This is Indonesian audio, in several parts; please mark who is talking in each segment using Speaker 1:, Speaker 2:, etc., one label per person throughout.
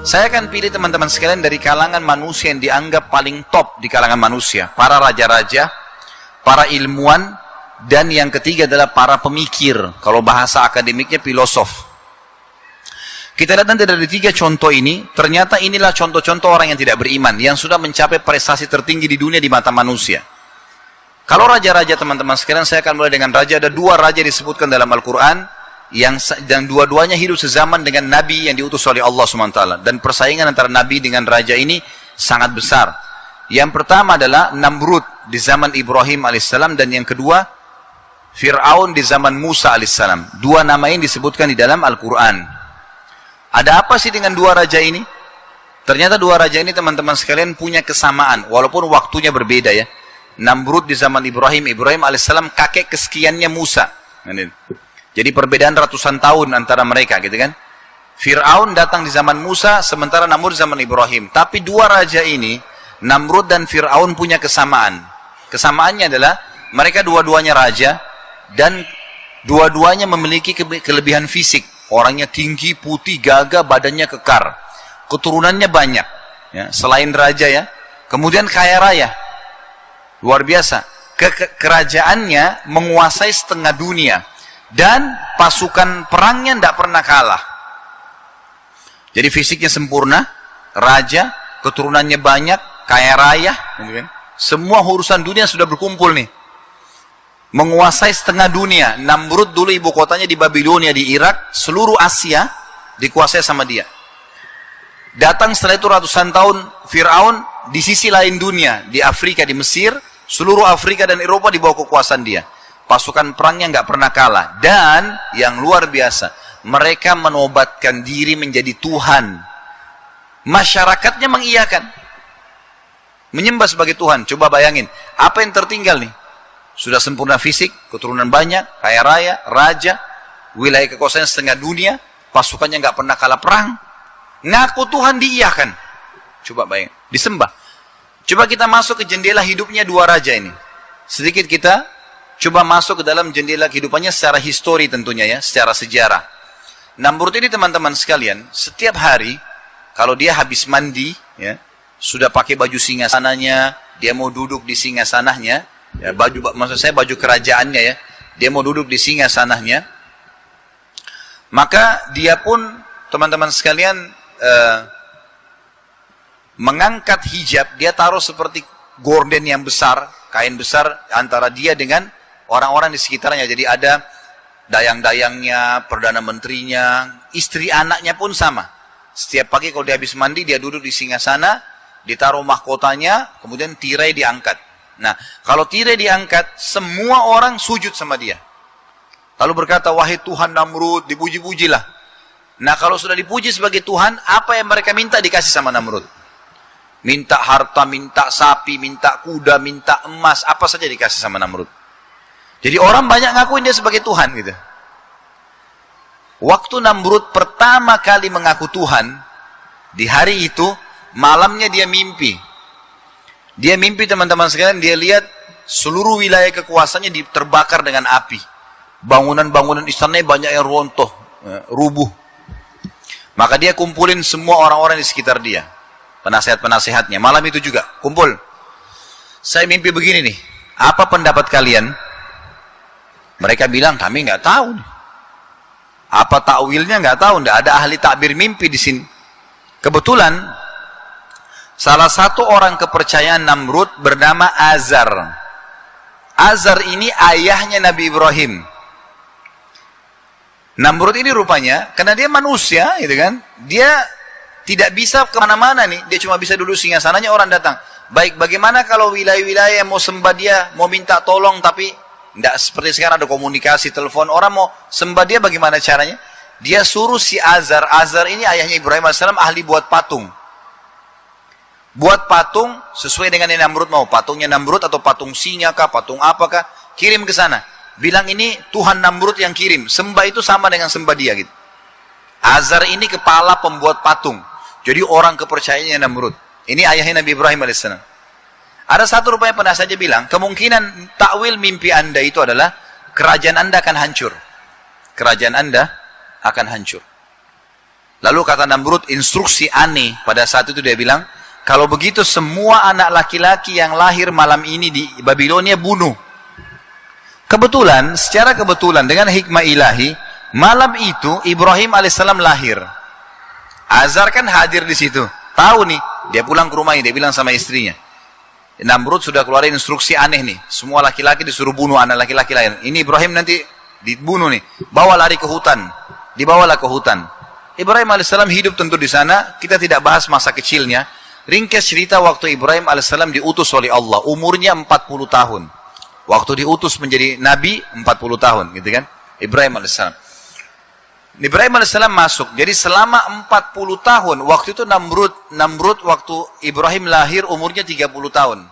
Speaker 1: Saya akan pilih teman-teman sekalian dari kalangan manusia yang dianggap paling top di kalangan manusia. Para raja-raja, para ilmuwan, dan yang ketiga adalah para pemikir. Kalau bahasa akademiknya filosof. Kita lihat nanti dari 3 contoh ini, ternyata inilah contoh-contoh orang yang tidak beriman, yang sudah mencapai prestasi tertinggi di dunia di mata manusia. Kalau raja-raja teman-teman sekalian, saya akan mulai dengan raja. Ada 2 raja disebutkan dalam Al-Quran, dan dua-duanya hidup sezaman dengan Nabi yang diutus oleh Allah SWT. Dan persaingan antara Nabi dengan raja ini sangat besar. Yang pertama adalah Namrud di zaman Ibrahim AS, dan yang kedua Fir'aun di zaman Musa AS. 2 nama ini disebutkan di dalam Al-Quran. Ada apa sih dengan 2 raja ini? Ternyata 2 raja ini teman-teman sekalian punya kesamaan, walaupun waktunya berbeda ya. Namrud di zaman Ibrahim AS kakek kesekiannya Musa. Jadi perbedaan ratusan tahun antara mereka gitu kan. Fir'aun datang di zaman Musa, sementara Namrud di zaman Ibrahim. Tapi 2 raja ini, Namrud dan Fir'aun punya kesamaan. Kesamaannya adalah mereka dua-duanya raja, dan dua-duanya memiliki kelebihan fisik. Orangnya tinggi, putih, gagah, badannya kekar. Keturunannya banyak. Ya, selain raja ya. Kemudian kaya raya. Luar biasa. Kerajaannya menguasai setengah dunia. Dan pasukan perangnya tidak pernah kalah. Jadi fisiknya sempurna, raja, keturunannya banyak, kaya raya, semua urusan dunia sudah berkumpul nih. Menguasai setengah dunia. Namrud dulu ibu kotanya di Babilonia di Irak, seluruh Asia dikuasai sama dia. Datang setelah itu ratusan tahun Fir'aun di sisi lain dunia, di Afrika, di Mesir, seluruh Afrika dan Eropa di bawah kekuasaan dia. Pasukan perangnya nggak pernah kalah. Dan yang luar biasa, mereka menobatkan diri menjadi Tuhan. Masyarakatnya mengiyakan, menyembah sebagai Tuhan. Coba bayangin, apa yang tertinggal nih? Sudah sempurna fisik, keturunan banyak, kaya raya, raja, wilayah kekuasaan setengah dunia, pasukannya nggak pernah kalah perang. Ngaku Tuhan diiyakan. Coba bayangin, disembah. Coba kita masuk ke jendela hidupnya 2 raja ini. Sedikit kita coba masuk ke dalam jendela kehidupannya secara histori tentunya ya, secara sejarah. Namrud ini teman-teman sekalian, setiap hari kalau dia habis mandi, ya, sudah pakai baju singgasananya, dia mau duduk di singgasananya, ya, maksud saya baju kerajaannya ya, dia mau duduk di singgasananya, maka dia pun teman-teman sekalian mengangkat hijab, dia taruh seperti gorden yang besar, kain besar antara dia dengan orang-orang di sekitarnya. Jadi ada dayang-dayangnya, perdana menterinya, istri anaknya pun sama. Setiap pagi kalau dia habis mandi, dia duduk di singgasana, ditaruh mahkotanya, kemudian tirai diangkat. Nah, kalau tirai diangkat, semua orang sujud sama dia. Lalu berkata, wahai Tuhan Namrud, dipuji-pujilah. Nah, kalau sudah dipuji sebagai Tuhan, apa yang mereka minta dikasih sama Namrud? Minta harta, minta sapi, minta kuda, minta emas, apa saja dikasih sama Namrud. Jadi orang banyak ngakuin dia sebagai Tuhan gitu. Waktu Namrud pertama kali mengaku Tuhan, di hari itu, malamnya dia mimpi. Dia mimpi teman-teman sekalian, dia lihat seluruh wilayah kekuasaannya terbakar dengan api. Bangunan-bangunan istananya banyak yang runtuh, rubuh. Maka dia kumpulin semua orang-orang di sekitar dia. Penasehat-penasehatnya, malam itu juga, kumpul. Saya mimpi begini nih, apa pendapat kalian? Mereka bilang, kami nggak tahu. Apa takwilnya nggak tahu, nggak ada ahli takbir mimpi di sini. Kebetulan, salah satu orang kepercayaan Namrud bernama Azar. Azar ini ayahnya Nabi Ibrahim. Namrud ini rupanya, karena dia manusia, gitu kan, dia tidak bisa kemana-mana nih, dia cuma bisa duduk singgasananya, orang datang. Baik, bagaimana kalau wilayah-wilayah yang mau sembah dia, mau minta tolong, tapi tidak seperti sekarang ada komunikasi, telepon, orang mau sembah dia bagaimana caranya? Dia suruh si Azar, Azar ini ayahnya Ibrahim AS, ahli buat patung. Buat patung sesuai dengan yang Namrud mau, patungnya Namrud atau patung singa kah, patung apakah, kirim ke sana. Bilang ini Tuhan Namrud yang kirim, sembah itu sama dengan sembah dia gitu. Azar ini kepala pembuat patung. Jadi orang kepercayaannya Namrud. Ini ayahnya Nabi Ibrahim AS. Ada satu rupanya pernah saja bilang, kemungkinan takwil mimpi anda itu adalah kerajaan anda akan hancur. Kerajaan anda akan hancur. Lalu kata Namrud, instruksi aneh pada saat itu dia bilang, kalau begitu semua anak laki-laki yang lahir malam ini di Babilonia bunuh. Kebetulan, secara kebetulan dengan hikmah ilahi, malam itu Ibrahim alaihissalam lahir. Azar kan hadir di situ. Tahu nih, dia pulang ke rumahnya, dia bilang sama istrinya. Namrud sudah keluarin instruksi aneh nih. Semua laki-laki disuruh bunuh anak laki-laki lain. Ini Ibrahim nanti dibunuh nih. Bawa lari ke hutan. Dibawalah ke hutan. Ibrahim alaihissalam hidup tentu di sana. Kita tidak bahas masa kecilnya. Ringkas cerita waktu Ibrahim alaihissalam diutus oleh Allah. Umurnya 40 tahun. Waktu diutus menjadi nabi 40 tahun, gitu kan? Ibrahim alaihissalam. Ibrahim alaihissalam masuk. Jadi selama 40 tahun, waktu itu Namrud waktu Ibrahim lahir umurnya 30 tahun.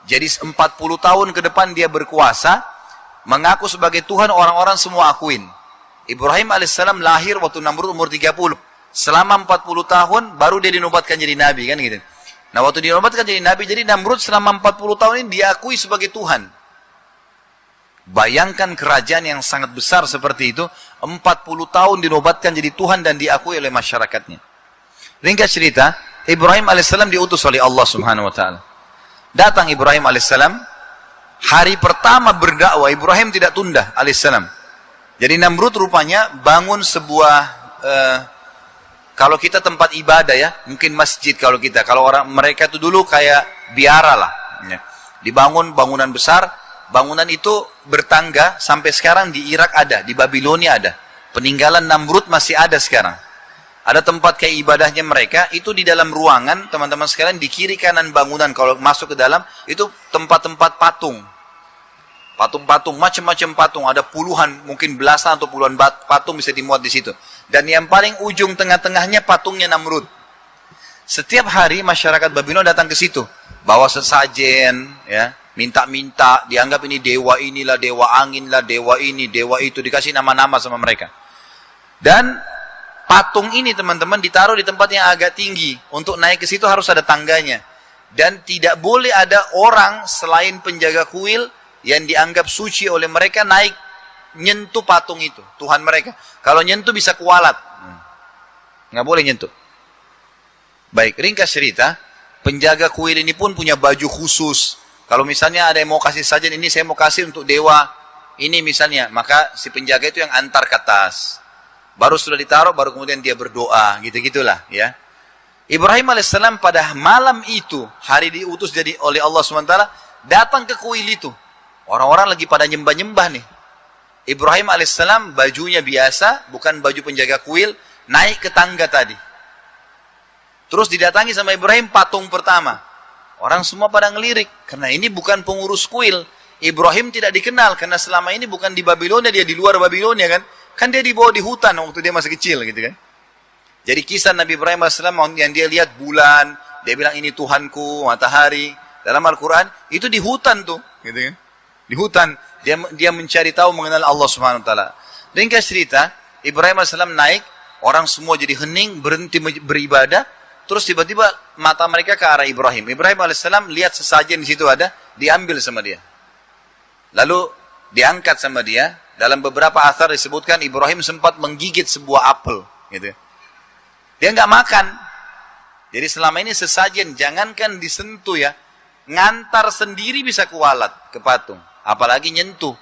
Speaker 1: Jadi 40 tahun ke depan dia berkuasa, mengaku sebagai Tuhan, orang-orang semua akuin. Ibrahim alaihissalam lahir waktu Namrud umur 30. Selama 40 tahun baru dia dinobatkan jadi nabi, kan gitu. Nah, waktu dinobatkan jadi nabi, jadi Namrud selama 40 tahun ini diakui sebagai Tuhan. Bayangkan kerajaan yang sangat besar seperti itu, 40 tahun dinobatkan jadi Tuhan dan diakui oleh masyarakatnya. Ringkas cerita, Ibrahim alaihissalam diutus oleh Allah subhanahu wa ta'ala. Datang Ibrahim alaihissalam, hari pertama berdakwah, Ibrahim tidak tunda alaihissalam. Jadi Namrud rupanya bangun sebuah, kalau kita tempat ibadah ya, mungkin masjid kalau kita, kalau orang mereka itu dulu kayak biara lah. Ya. Dibangun bangunan besar, bangunan itu bertangga, sampai sekarang di Irak ada, di Babilonia ada. Peninggalan Namrud masih ada sekarang. Ada tempat kayak ibadahnya mereka, itu di dalam ruangan, teman-teman sekalian, di kiri kanan bangunan, kalau masuk ke dalam, itu tempat-tempat patung. Patung-patung, macam-macam patung, ada puluhan, mungkin belasan atau puluhan patung bisa dimuat di situ. Dan yang paling ujung tengah-tengahnya patungnya Namrud. Setiap hari masyarakat Babilonia datang ke situ, bawa sesajen, ya, minta-minta, dianggap ini dewa inilah, dewa angin lah, dewa ini, dewa itu, dikasih nama-nama sama mereka. Dan patung ini teman-teman ditaruh di tempat yang agak tinggi. Untuk naik ke situ harus ada tangganya. Dan tidak boleh ada orang selain penjaga kuil yang dianggap suci oleh mereka naik nyentuh patung itu, Tuhan mereka. Kalau nyentuh bisa kualat. Nggak boleh nyentuh. Baik, ringkas cerita, penjaga kuil ini pun punya baju khusus. Kalau misalnya ada yang mau kasih sajen, ini saya mau kasih untuk dewa ini misalnya, maka si penjaga itu yang antar ke atas. Baru sudah ditaruh, baru kemudian dia berdoa, gitu-gitulah ya. Ibrahim alaihissalam pada malam itu, hari diutus jadi oleh Allah SWT, datang ke kuil itu. Orang-orang lagi pada nyembah-nyembah nih. Ibrahim alaihissalam bajunya biasa, bukan baju penjaga kuil, naik ke tangga tadi. Terus didatangi sama Ibrahim patung pertama. Orang semua pada ngelirik, karena ini bukan pengurus kuil. Ibrahim tidak dikenal, karena selama ini bukan di Babilonia, dia di luar Babilonia kan. Kan dia dibawa di hutan waktu dia masih kecil gitu kan. Jadi kisah Nabi Ibrahim alaihissalam yang dia lihat bulan, dia bilang ini Tuhanku, matahari. Dalam Al-Quran, itu di hutan tuh, gitu kan. Di hutan, dia mencari tahu mengenal Allah Subhanahu wa taala. Ringkas cerita, Ibrahim alaihissalam naik, orang semua jadi hening, berhenti beribadah, terus tiba-tiba mata mereka ke arah Ibrahim. Ibrahim alaihissalam lihat sesajen di situ ada, diambil sama dia. Lalu diangkat sama dia. Dalam beberapa athar disebutkan Ibrahim sempat menggigit sebuah apel, gitu. Dia nggak makan. Jadi selama ini sesajen, jangankan disentuh ya, ngantar sendiri bisa kualat ke patung. Apalagi nyentuh.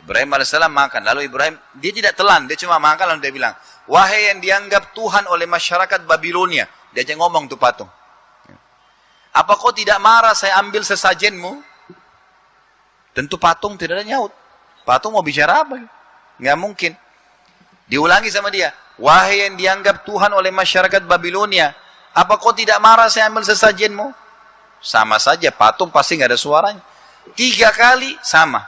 Speaker 1: Ibrahim alaihissalam makan. Lalu Ibrahim, dia tidak telan, dia cuma makan lalu dia bilang, wahai yang dianggap Tuhan oleh masyarakat Babilonia. Dia aja ngomong tuh patung. Apa kau tidak marah saya ambil sesajenmu? Tentu patung tidak ada nyaut. Patung mau bicara apa? Nggak mungkin. Diulangi sama dia, wahai yang dianggap Tuhan oleh masyarakat Babilonia. Apa kau tidak marah saya ambil sesajenmu? Sama saja, patung pasti nggak ada suaranya. 3 kali sama.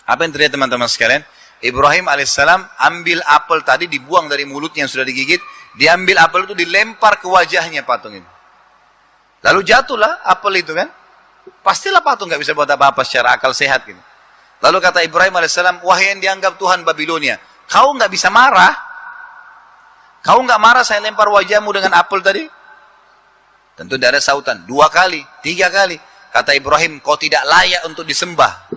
Speaker 1: Apa yang terjadi teman-teman sekalian? Ibrahim alaihissalam ambil apel tadi, dibuang dari mulutnya yang sudah digigit, diambil apel itu dilempar ke wajahnya patung itu. Lalu jatuhlah apel itu kan. Pastilah patung nggak bisa buat apa-apa secara akal sehat gitu. Lalu kata Ibrahim alaihissalam, wahai yang dianggap Tuhan Babilonia, kau nggak bisa marah? Kau nggak marah saya lempar wajahmu dengan apel tadi? Tentu tidak ada sautan. 2 kali, 3 kali. Kata Ibrahim, kau tidak layak untuk disembah.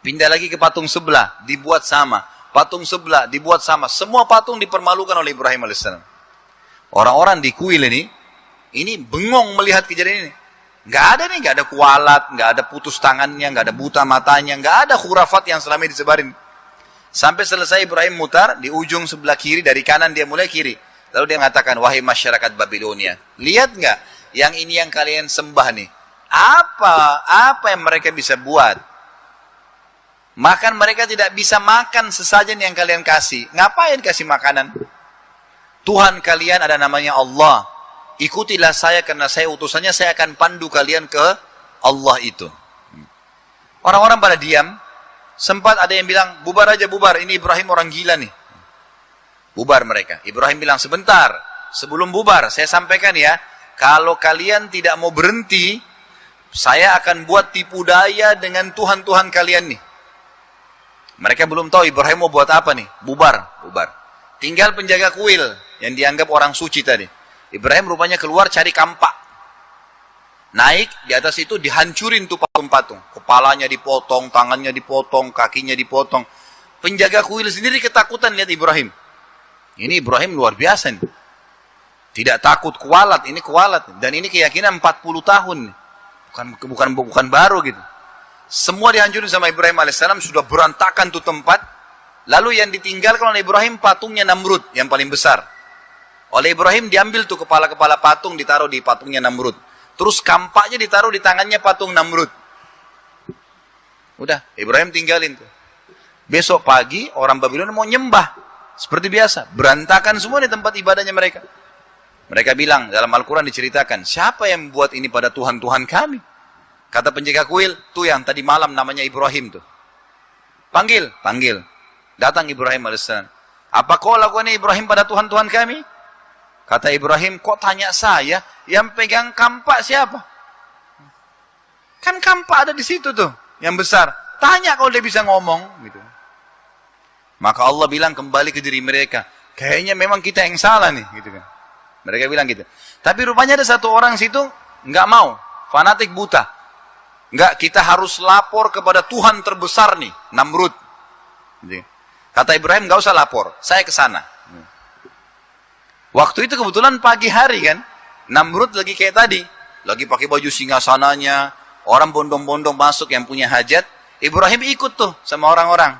Speaker 1: Pindah lagi ke patung sebelah, dibuat sama. patung sebelah dibuat sama. Semua patung dipermalukan oleh Ibrahim alaihissalam. Orang-orang di kuil ini bengong melihat kejadian ini. Nggak ada nih, nggak ada kualat, nggak ada putus tangannya, nggak ada buta matanya, nggak ada khurafat yang selama ini disebarin. Sampai selesai Ibrahim mutar di ujung sebelah kiri, dari kanan dia mulai kiri. Lalu dia mengatakan, wahai masyarakat Babilonia, lihat nggak yang ini yang kalian sembah nih? Apa yang mereka bisa buat? Makan mereka tidak bisa makan sesajen yang kalian kasih. Ngapain kasih makanan? Tuhan kalian ada namanya Allah. Ikutilah saya karena saya utusannya, saya akan pandu kalian ke Allah itu. Orang-orang pada diam. Sempat ada yang bilang, bubar aja bubar, ini Ibrahim orang gila nih. Bubar mereka. Ibrahim bilang, sebentar, sebelum bubar, saya sampaikan ya, kalau kalian tidak mau berhenti, saya akan buat tipu daya dengan Tuhan-Tuhan kalian nih. Mereka belum tahu Ibrahim mau buat apa nih. Bubar. Tinggal penjaga kuil yang dianggap orang suci tadi. Ibrahim rupanya keluar cari kampak. Naik di atas itu dihancurin tuh patung-patung. Kepalanya dipotong, tangannya dipotong, kakinya dipotong. Penjaga kuil sendiri ketakutan lihat Ibrahim. Ini Ibrahim luar biasa nih. Tidak takut kualat, ini kualat. Dan ini keyakinan 40 tahun. Bukan baru gitu. Semua dihancurin sama Ibrahim alaihissalam, sudah berantakan tuh tempat. Lalu yang ditinggalkan oleh Ibrahim patungnya Namrud yang paling besar. Oleh Ibrahim diambil tuh kepala-kepala patung ditaruh di patungnya Namrud. Terus kampaknya ditaruh di tangannya patung Namrud. Udah, Ibrahim tinggalin tuh. Besok pagi orang Babylon mau nyembah. Seperti biasa, berantakan semua di tempat ibadahnya mereka. Mereka bilang, dalam Al-Quran diceritakan, siapa yang buat ini pada Tuhan-Tuhan kami? Kata penjaga kuil, tuh yang tadi malam namanya Ibrahim tuh. Panggil. Datang Ibrahim alaihissalam. Apa kau lakukan Ibrahim pada Tuhan-Tuhan kami? Kata Ibrahim, kok tanya saya? Yang pegang kampak siapa? Kan kampak ada di situ tuh, yang besar. Tanya kalau dia bisa ngomong. Gitu. Maka Allah bilang kembali ke diri mereka. Kayaknya memang kita yang salah nih. Gitu kan. Mereka bilang gitu. Tapi rupanya ada satu orang situ, nggak mau. Fanatik buta. Nggak, kita harus lapor kepada Tuhan terbesar nih, Namrud. Gitu. Kata Ibrahim, nggak usah lapor, saya ke sana. Waktu itu kebetulan pagi hari kan, Namrud lagi kayak tadi, lagi pakai baju singgasananya, orang bondong-bondong masuk yang punya hajat, Ibrahim ikut tuh sama orang-orang.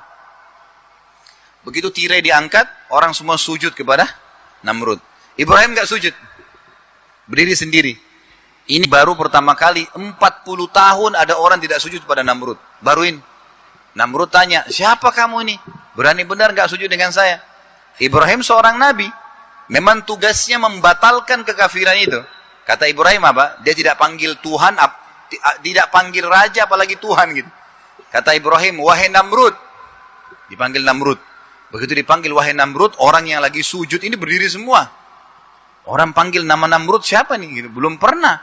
Speaker 1: Begitu tirai diangkat, orang semua sujud kepada Namrud. Ibrahim nggak sujud, berdiri sendiri. Ini baru pertama kali 40 tahun ada orang tidak sujud pada Namrud. Baru ini. Namrud tanya, siapa kamu ini? Berani benar nggak sujud dengan saya? Ibrahim seorang nabi. Memang tugasnya membatalkan kekafiran itu. Kata Ibrahim apa? Dia tidak panggil Tuhan, tidak panggil raja apalagi Tuhan gitu. Kata Ibrahim, wahai Namrud. Dipanggil Namrud. Begitu dipanggil wahai Namrud, orang yang lagi sujud ini berdiri semua. Orang panggil nama Namrud siapa nih? Gitu. Belum pernah.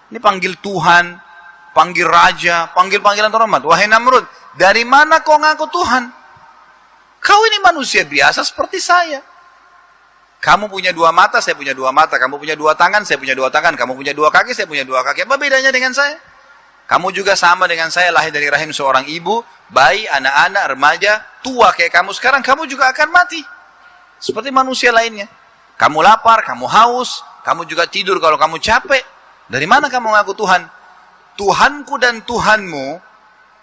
Speaker 1: Ini panggil Tuhan, panggil raja, panggil-panggilan terhormat. Wahai Namrud, dari mana kau ngaku Tuhan? Kau ini manusia biasa seperti saya. Kamu punya 2 mata, saya punya 2 mata. Kamu punya 2 tangan, saya punya 2 tangan. Kamu punya 2 kaki, saya punya 2 kaki. Apa bedanya dengan saya? Kamu juga sama dengan saya, lahir dari rahim seorang ibu, bayi, anak-anak, remaja, tua kayak kamu sekarang. Kamu juga akan mati. Seperti manusia lainnya. Kamu lapar, kamu haus, kamu juga tidur kalau kamu capek. Dari mana kamu ngaku Tuhan? Tuhanku dan Tuhanmu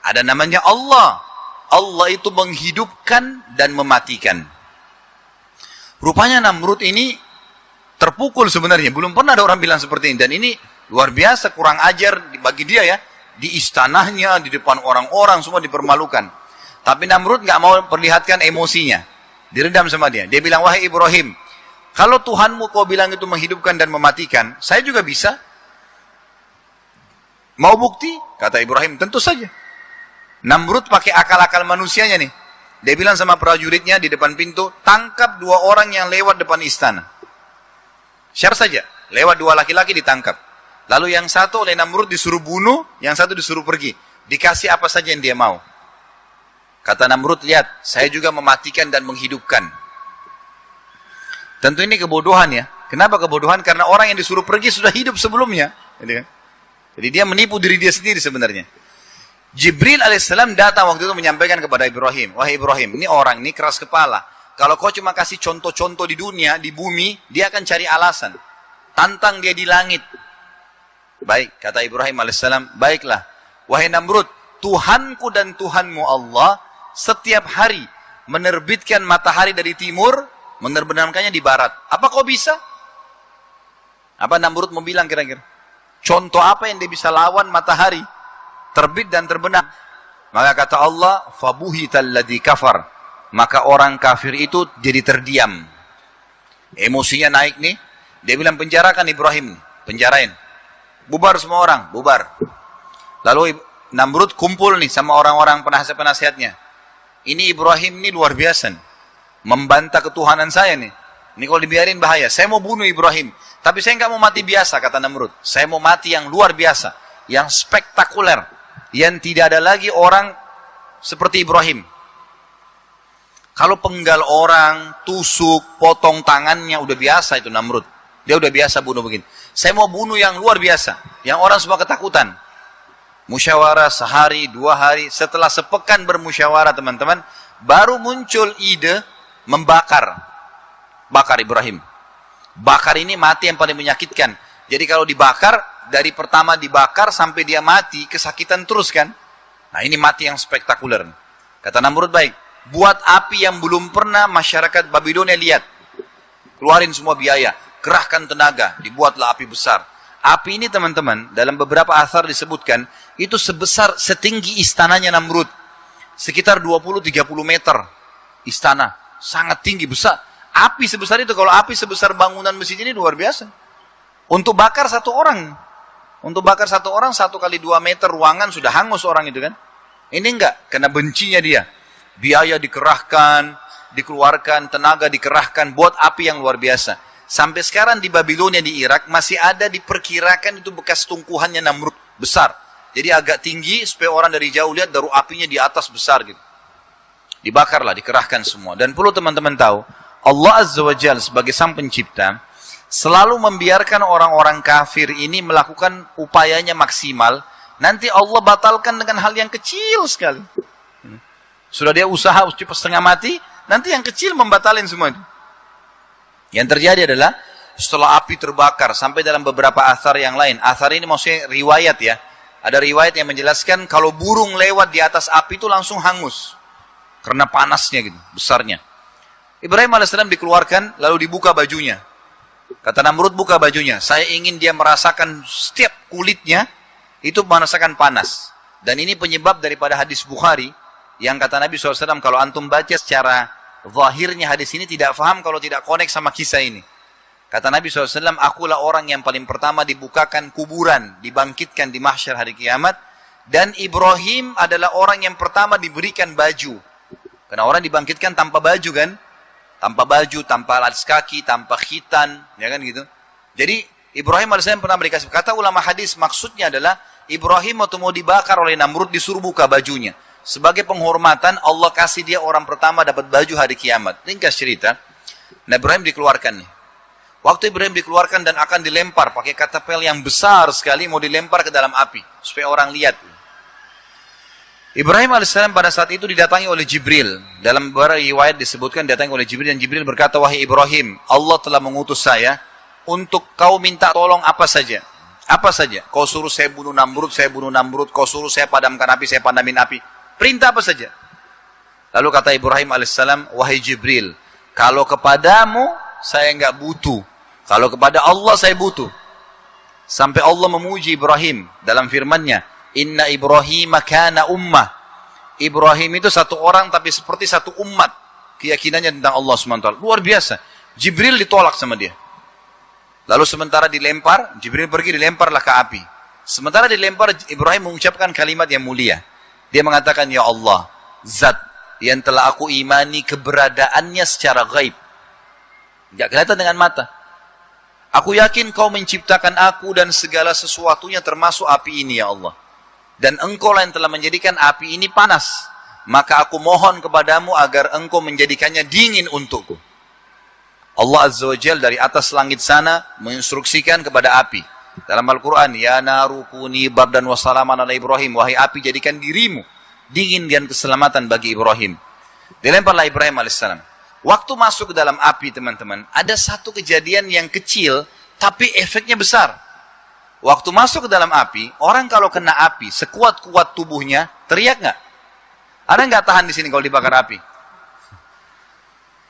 Speaker 1: ada namanya Allah. Allah itu menghidupkan dan mematikan. Rupanya Namrud ini terpukul sebenarnya. Belum pernah ada orang bilang seperti ini. Dan ini luar biasa, kurang ajar bagi dia ya. Di istanahnya, di depan orang-orang semua dipermalukan. Tapi Namrud nggak mau perlihatkan emosinya. Diredam sama dia. Dia bilang, wahai Ibrahim, kalau Tuhanmu kau bilang itu menghidupkan dan mematikan, saya juga bisa. Mau bukti? Kata Ibrahim, tentu saja. Namrud pakai akal-akal manusianya nih. Dia bilang sama prajuritnya di depan pintu, tangkap 2 orang yang lewat depan istana. Siapa saja, lewat 2 laki-laki ditangkap. Lalu yang satu oleh Namrud disuruh bunuh, yang satu disuruh pergi. Dikasih apa saja yang dia mau. Kata Namrud, lihat, saya juga mematikan dan menghidupkan. Tentu ini kebodohan ya. Kenapa kebodohan? Karena orang yang disuruh pergi sudah hidup sebelumnya. Jadi dia menipu diri dia sendiri sebenarnya. Jibril alaihissalam datang waktu itu menyampaikan kepada Ibrahim, wahai Ibrahim, ini orang ini keras kepala. Kalau kau cuma kasih contoh-contoh di dunia, di bumi, dia akan cari alasan. Tantang dia di langit. Baik, kata Ibrahim alaihissalam, baiklah. Wahai Namrud, Tuhanku dan Tuhanmu Allah setiap hari menerbitkan matahari dari timur, menerbenamkannya di barat. Apa kau bisa? Apa Namrud mau bilang kira-kira? Contoh apa yang dia bisa lawan matahari? Terbit dan terbenam. Maka kata Allah, fabuhital ladzi kafar. Maka orang kafir itu jadi terdiam. Emosinya naik nih. Dia bilang penjarakan Ibrahim. Penjarain. Bubar semua orang. Bubar. Lalu Namrud kumpul nih sama orang-orang penasihat-penasihatnya. Ini Ibrahim ini luar biasa nih. Membantah ketuhanan saya nih. Ini kalau dibiarin bahaya. Saya mau bunuh Ibrahim. Tapi saya nggak mau mati biasa, kata Namrud. Saya mau mati yang luar biasa. Yang spektakuler. Yang tidak ada lagi orang seperti Ibrahim. Kalau penggal orang, tusuk, potong tangannya, udah biasa itu Namrud. Dia udah biasa bunuh begini. Saya mau bunuh yang luar biasa. Yang orang semua ketakutan. Musyawarah sehari, 2 hari. Setelah sepekan bermusyawarah teman-teman, baru muncul ide membakar. Bakar Ibrahim. Bakar ini mati yang paling menyakitkan. Jadi kalau dibakar, dari pertama dibakar sampai dia mati, kesakitan terus kan? Nah ini mati yang spektakuler. Kata Namrud, baik, buat api yang belum pernah masyarakat Babilonia lihat. Keluarin semua biaya, kerahkan tenaga, dibuatlah api besar. Api ini teman-teman, dalam beberapa asar disebutkan, itu sebesar setinggi istananya Namrud. Sekitar 20-30 meter istana. Sangat tinggi, besar. Api sebesar itu, kalau api sebesar bangunan masjid ini luar biasa. Untuk bakar satu orang. Untuk bakar satu orang 1 kali 2 meter ruangan sudah hangus orang itu kan. Ini enggak, karena bencinya dia. Biaya dikerahkan, dikeluarkan, tenaga dikerahkan buat api yang luar biasa. Sampai sekarang di Babilonia di Irak masih ada diperkirakan itu bekas tungkuhannya Namrud besar. Jadi agak tinggi supaya orang dari jauh lihat daru apinya di atas besar gitu. Dibakarlah, dikerahkan semua. Dan perlu teman-teman tahu, Allah Azza wa Jalla sebagai sang pencipta selalu membiarkan orang-orang kafir ini melakukan upayanya maksimal. Nanti Allah batalkan dengan hal yang kecil sekali. Sudah dia usaha cepat setengah mati, nanti yang kecil membatalin semua itu. Yang terjadi adalah setelah api terbakar sampai dalam beberapa athar yang lain. Athar ini maksudnya riwayat ya. Ada riwayat yang menjelaskan kalau burung lewat di atas api itu langsung hangus. Karena panasnya gitu, besarnya. Ibrahim AS dikeluarkan lalu dibuka bajunya. Kata Namrud, buka bajunya. Saya ingin dia merasakan setiap kulitnya itu merasakan panas. Dan ini penyebab daripada hadis Bukhari yang kata Nabi SAW, kalau antum baca secara zahirnya hadis ini tidak faham kalau tidak connect sama kisah ini. Kata Nabi SAW, akulah orang yang paling pertama dibukakan kuburan, dibangkitkan di mahsyar hari kiamat. Dan Ibrahim adalah orang yang pertama diberikan baju. Karena orang dibangkitkan tanpa baju kan. Tanpa baju, tanpa alas kaki, tanpa khitan, ya kan gitu. Jadi Ibrahim AS pernah dikasih. Kata ulama hadis maksudnya adalah Ibrahim waktu mau dibakar oleh Namrud disuruh buka bajunya. Sebagai penghormatan Allah kasih dia orang pertama dapat baju hari kiamat. Ringkas cerita. Nah Ibrahim dikeluarkan nih. Waktu Ibrahim dikeluarkan dan akan dilempar pakai katapel yang besar sekali mau dilempar ke dalam api supaya orang lihat. Ibrahim AS pada saat itu didatangi oleh Jibril. Dalam beberapa riwayat disebutkan didatangi oleh Jibril dan Jibril berkata, wahai Ibrahim, Allah telah mengutus saya untuk kau minta tolong apa saja. Apa saja. Kau suruh saya bunuh Namrud, saya bunuh Namrud. Kau suruh saya padamkan api, saya padamin api. Perintah apa saja. Lalu kata Ibrahim AS, wahai Jibril, kalau kepadamu saya enggak butuh. Kalau kepada Allah saya butuh. Sampai Allah memuji Ibrahim dalam firman-Nya, Inna Ibrahim kana ummah. Ibrahim itu satu orang tapi seperti satu umat. Keyakinannya tentang Allah SWT. Luar biasa. Jibril ditolak sama dia. Lalu sementara dilempar, Jibril pergi dilemparlah ke api. Sementara dilempar, Ibrahim mengucapkan kalimat yang mulia. Dia mengatakan, ya Allah, Zat yang telah aku imani keberadaannya secara gaib. Tidak kelihatan dengan mata. Aku yakin kau menciptakan aku dan segala sesuatunya termasuk api ini ya Allah. Dan engkau lah yang telah menjadikan api ini panas. Maka aku mohon kepadamu agar engkau menjadikannya dingin untukku. Allah Azza wa Jalla dari atas langit sana menginstruksikan kepada api. Dalam Al-Quran, ya naru kuni bardan wa salaman ala Ibrahim. Wahai api, jadikan dirimu dingin dan keselamatan bagi Ibrahim. Dilemparlah Ibrahim alaihissalam. Waktu masuk ke dalam api, teman-teman, ada satu kejadian yang kecil, tapi efeknya besar. Waktu masuk ke dalam api, orang kalau kena api, sekuat-kuat tubuhnya, teriak nggak? Ada nggak tahan di sini kalau dibakar api?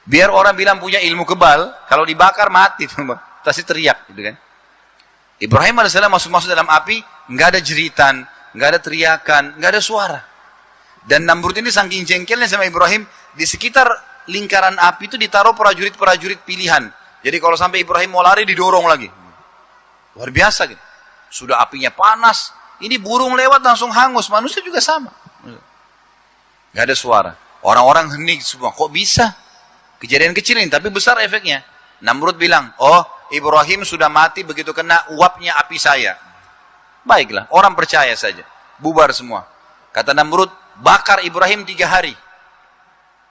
Speaker 1: Biar orang bilang punya ilmu kebal, kalau dibakar mati, pasti teriak, gitu kan? Ibrahim alaihissalam masuk dalam api, nggak ada jeritan, nggak ada teriakan, nggak ada suara. Dan Namrud ini saking jengkelnya sama Ibrahim, di sekitar lingkaran api itu ditaruh prajurit-prajurit pilihan. Jadi kalau sampai Ibrahim mau lari, didorong lagi. Luar biasa gitu. Sudah apinya panas, ini burung lewat langsung hangus, manusia juga sama. Nggak ada suara. Orang-orang hening semua, kok bisa? Kejadian kecil ini, tapi besar efeknya. Namrud bilang, oh Ibrahim sudah mati begitu kena uapnya api saya. Baiklah, orang percaya saja. Bubar semua. Kata Namrud, bakar Ibrahim 3 hari.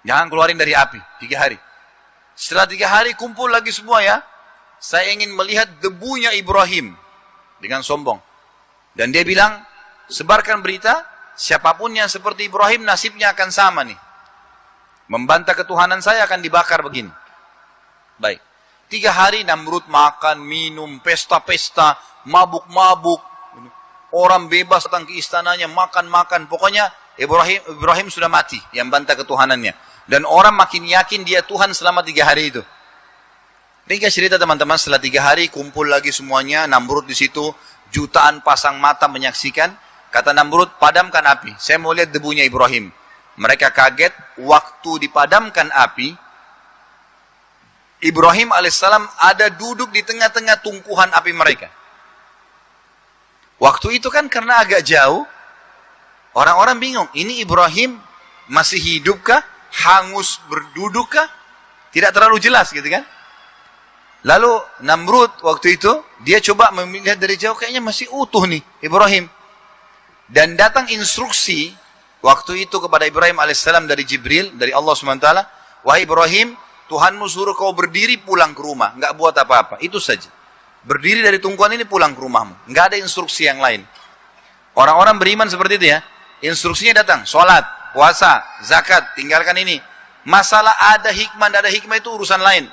Speaker 1: Jangan keluarin dari api, 3 hari. Setelah 3 hari kumpul lagi semua ya. Saya ingin melihat debunya Ibrahim. Dengan sombong. Dan dia bilang, sebarkan berita, siapapun yang seperti Ibrahim nasibnya akan sama nih. Membantah ketuhanan saya akan dibakar begini. Baik. 3 hari Namrud makan, minum, pesta-pesta, mabuk-mabuk. Orang bebas datang ke istananya, makan-makan. Pokoknya Ibrahim sudah mati yang bantah ketuhanannya. Dan orang makin yakin dia Tuhan selama 3 hari itu. Ringkas cerita teman-teman, setelah 3 hari kumpul lagi semuanya, Namrud di situ, jutaan pasang mata menyaksikan. Kata Namrud, padamkan api. Saya mau lihat debunya Ibrahim. Mereka kaget, waktu dipadamkan api, Ibrahim alaihissalam ada duduk di tengah-tengah tungkuhan api mereka. Waktu itu kan karena agak jauh, orang-orang bingung, ini Ibrahim masih hidupkah? Hangus berdudukkah? Tidak terlalu jelas gitu kan. Lalu Namrud waktu itu, dia coba melihat dari jauh, kayaknya masih utuh nih Ibrahim. Dan datang instruksi waktu itu kepada Ibrahim alaihissalam dari Jibril, dari Allah SWT, wahai Ibrahim, Tuhanmu suruh kau berdiri pulang ke rumah, nggak buat apa-apa, itu saja. Berdiri dari tungkuan ini pulang ke rumahmu, nggak ada instruksi yang lain. Orang-orang beriman seperti itu ya, instruksinya datang, sholat, puasa, zakat, tinggalkan ini. Masalah ada hikmah, tidak ada hikmah itu urusan lain.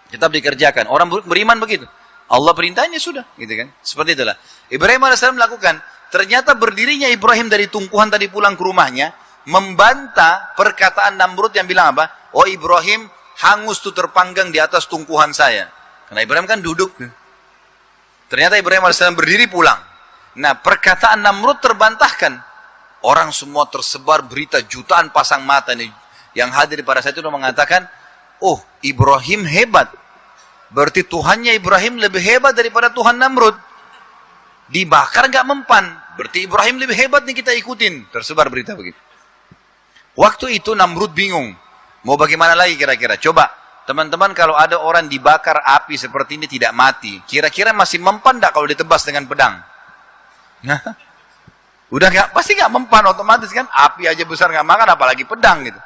Speaker 1: Tetap dikerjakan. Orang beriman begitu. Allah perintahnya sudah, gitu kan? Seperti itulah. Ibrahim alaihissalam melakukan. Ternyata berdirinya Ibrahim dari tungkuhan tadi pulang ke rumahnya, membantah perkataan Namrud yang bilang apa? Oh Ibrahim hangus tuh terpanggang di atas tungkuhan saya. Karena Ibrahim kan duduk. Ternyata Ibrahim alaihissalam berdiri pulang. Nah perkataan Namrud terbantahkan. Orang semua tersebar berita, jutaan pasang mata nih. Yang hadir pada saat itu mengatakan, oh Ibrahim hebat. Berarti Tuhannya Ibrahim lebih hebat daripada Tuhan Namrud. Dibakar gak mempan. Berarti Ibrahim lebih hebat nih, kita ikutin. Tersebar berita begitu. Waktu itu Namrud bingung. Mau bagaimana lagi kira-kira? Coba teman-teman, kalau ada orang dibakar api seperti ini tidak mati, kira-kira masih mempan gak kalau ditebas dengan pedang? Udah gak, pasti gak mempan otomatis kan. Api aja besar gak makan, apalagi pedang gitu.